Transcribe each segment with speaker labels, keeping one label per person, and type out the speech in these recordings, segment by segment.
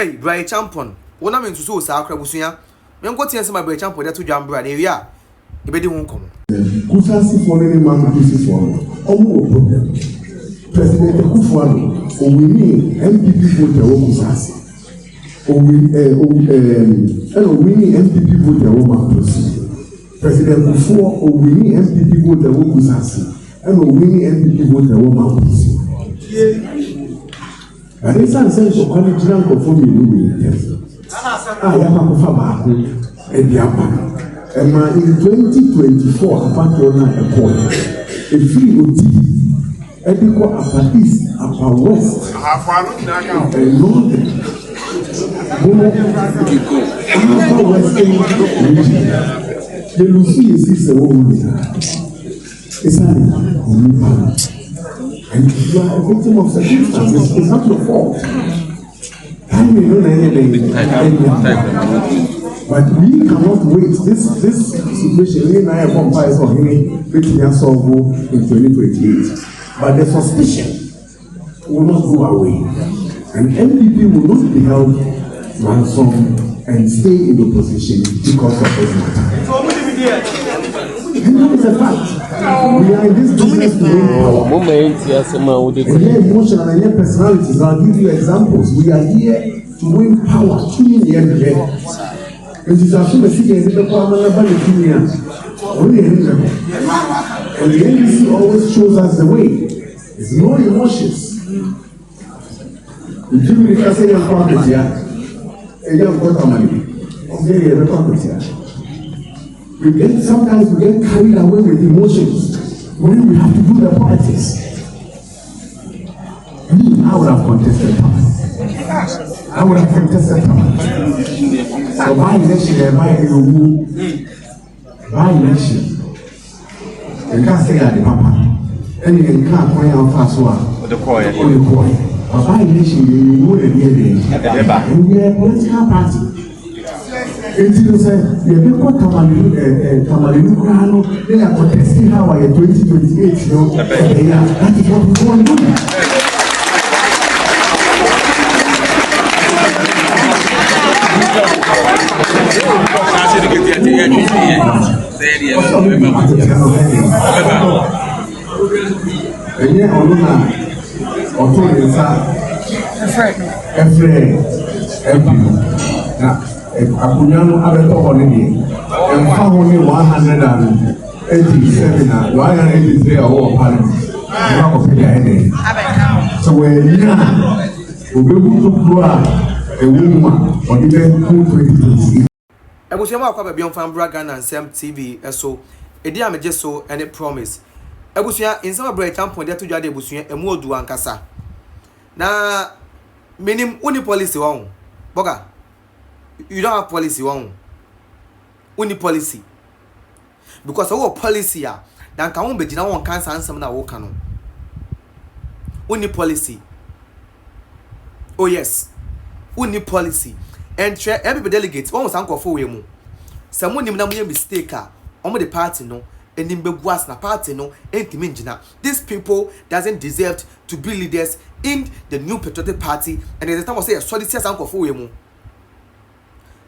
Speaker 1: Hey, Bryan Acheampong. One am into so sakra busuya. Me go tie my Bryan Acheampong dey to dwambra na ewia. E be di ho nkomo.
Speaker 2: Kusaasi for any Mamprusi for omo problem. President Kufuano owini NPP vote wo Kusaasi. Owini NPP vote wo Mamprusi. President Kufuor owini NPP vote wo Kusaasi. Owini NPP vote wo Mamprusi. And this is essential quality and conforming with I am a farmer and the upper. And in 2024, apart from a point, a free OT, equal upper east, upper west, and northern, upper western region. The Lucy is a woman. It's a and you are a victim of circumstances. It's not your fault. I may know anything, but we cannot wait. This situation, I have one price on him, which we have solved in 2028. But the suspicion will not go away, and NPP will not be held ransom and stay in the position because of this matter. And that is a fact. We are in this business to win power. And here emotional and here personalities. I'll give you examples. We are here to win power. 2 million here. And you shall see the city and the power of the 2 million. And the NDC always shows us the way. There's no emotions. If you really say you're corporate here, and you have got money, okay, you're corporate here. Sometimes we get carried away with emotions when we have to do the politics. I would have contested power. I would have contested power. So by election, by election, you can't say that the papa. And you can't point out fast one. The coin. But by election, you know the day. And we are a political party. Until say the people Tamalinu Krano, they are contesting how I 2028, you know. That is what we want to do. Akunyano abeto holiday and only 187 and 183 our parliament. So when we go to grow a woman or even 2020.
Speaker 1: Ebusiama kwa bebion fambra Ghana and Sam TV so edi ameje so any promise. Ebusia insama Bryan Acheampong dey to jade ebusia emu odu ankasa. Na minim uni policy won. Boga you don't have policy one. Only policy. Because our policy then can be jina one cancer and some na wo kanu. Only policy. Oh yes. Only policy. And every delegate one was uncle for we. Someone nim na mo mistake omo the party no enim beguas na party no entimin jina. These people doesn't deserve to be leaders in the new patriotic party, and the time was say solid serious uncle for we.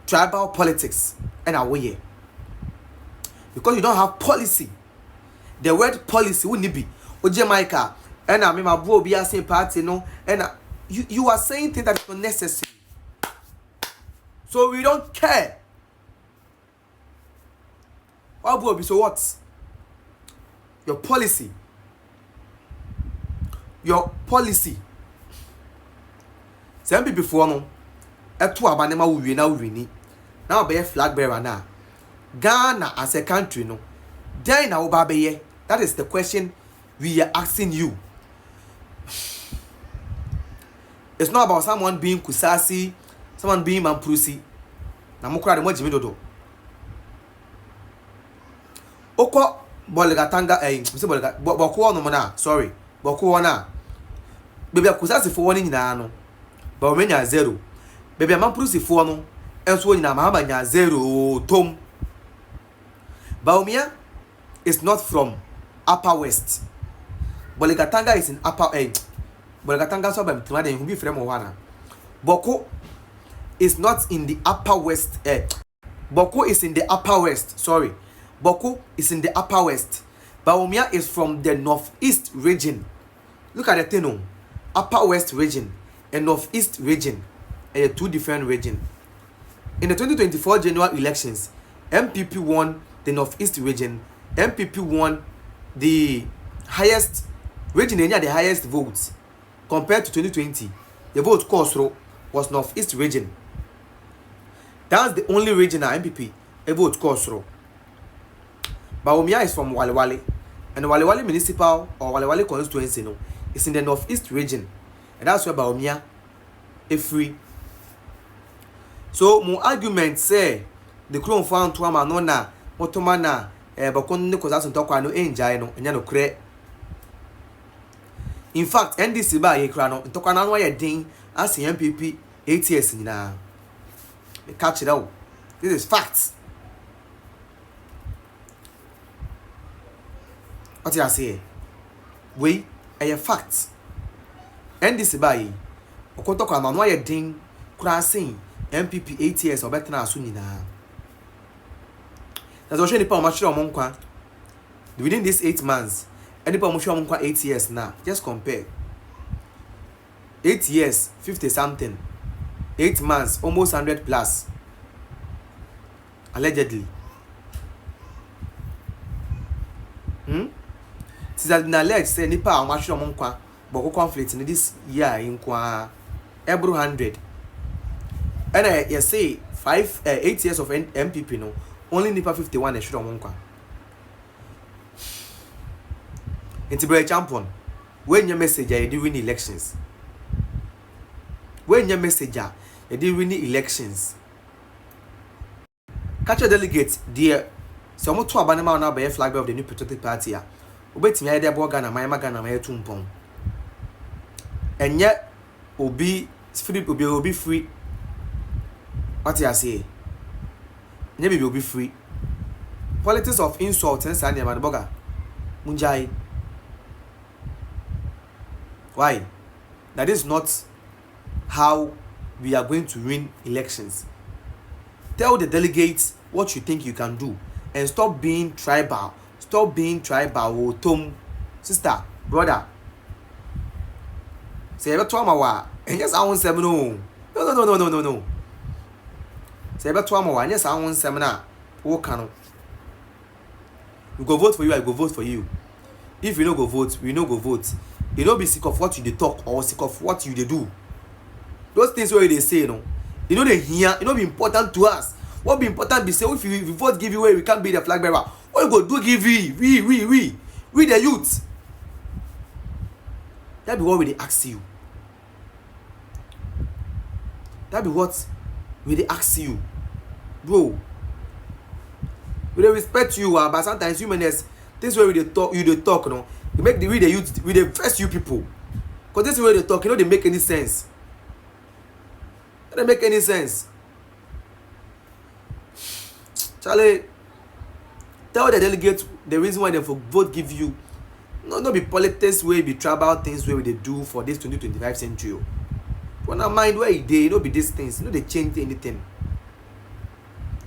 Speaker 1: Tribal politics and away because you don't have policy. The word policy wouldn't be Jamaica and I mean my bro be same party no and you are saying things that is not necessary, so we don't care. What bro be so what? Your policy some people before no eto abanema wuwie na wuweni na obey flag bearer na Ghana as a country no then na oba beye. That is the question we are asking you. It's not about someone being Kusaasi, someone being Mamprusi. Na mukura de mo jimi dodo oko boligatanga mse boliga boko no na sorry boko na bebe Kusaasi fo woni nyina no Bawumia 0. Baby Mamprusi-Kusaasi no enso nyina mahaba nya 0 tom. Bawumia is not from upper west. Boligatanga is in upper Boligatanga so ba mtima de hu bi frem ho ana. Boko is not in the upper west. Boko is in the upper west. Sorry. Boko is in the upper west. Bawumia is from the northeast region. Look at the thing. Upper west region and northeast region. Two different regions. In the 2024 general elections, NPP won the northeast region. NPP won the highest region, the highest votes compared to 2020. The vote cost was northeast region. That's the only region that NPP a vote cost. Bawumia is from Walewale, and Walewale municipal or Walewale constituency is in the northeast region, and that's where Bawumia is free. So my argument say the crown found to ama no na otomana bakon ne koza sonto kwa no enjai no enya no kre. In fact NDC ba ye kra no ntokwa na no ye din as NPP ATS nyina. Me catch it out. This is facts. What you say? We a fact. NDC ba ye okotokwa na no ye din kra sin NPP ATS or better na so nyina. That's what any power omonkwa within these 8 months. Any power omonkwa 8 years now. Just compare. 8 years, 50 something. 8 months, almost 100 plus. Allegedly. Since has been alleged say any power omonkwa but conflict in this year in kwa every 100. And you say 8 years of MPP no only nipa 51 should on one. NPP Acheampong, when your message you do win elections. When your message you do win elections. Catch your delegates, dear. So I'm to abanama now by a flag of the new patriotic party. Obey me idea Bogana, my magana, my tumpong. And yet obi will be free. What you say? Maybe will be free. Politics of insult and Sanya Madboga. Munjai. Why? That is not how we are going to win elections. Tell the delegates what you think you can do and stop being tribal. Stop being tribal. Tom, sister, brother. Say ever to Amawa. And yes, I won't say no. No. Say about 2 more. Yes, I want seminar. Who can? We go vote for you. I go vote for you. If you no go vote, we no go vote. You no be sick of what you dey talk or sick of what you dey do. Those things where they say, you know they hear. You know be important to us. What be important be say if you vote give you away, we can't be the flag bearer. What you go do give we the youth. That be what we dey ask you. That be what we dey ask you, bro. We dey respect you, but sometimes humanness, this way we dey talk, you dey talk, you make the we dey youth, we dey first you people, cause this way they talk, they make any sense. They don't make any sense. Charlie, tell the delegates the reason why they for vote give you, no be politics way, be tribal things where they do for this 2025 century. When I mind where they don't be these things, they change anything.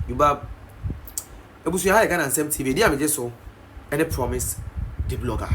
Speaker 1: You bab. Ebusu ya Ghana TV. They am just so any promise the blogger.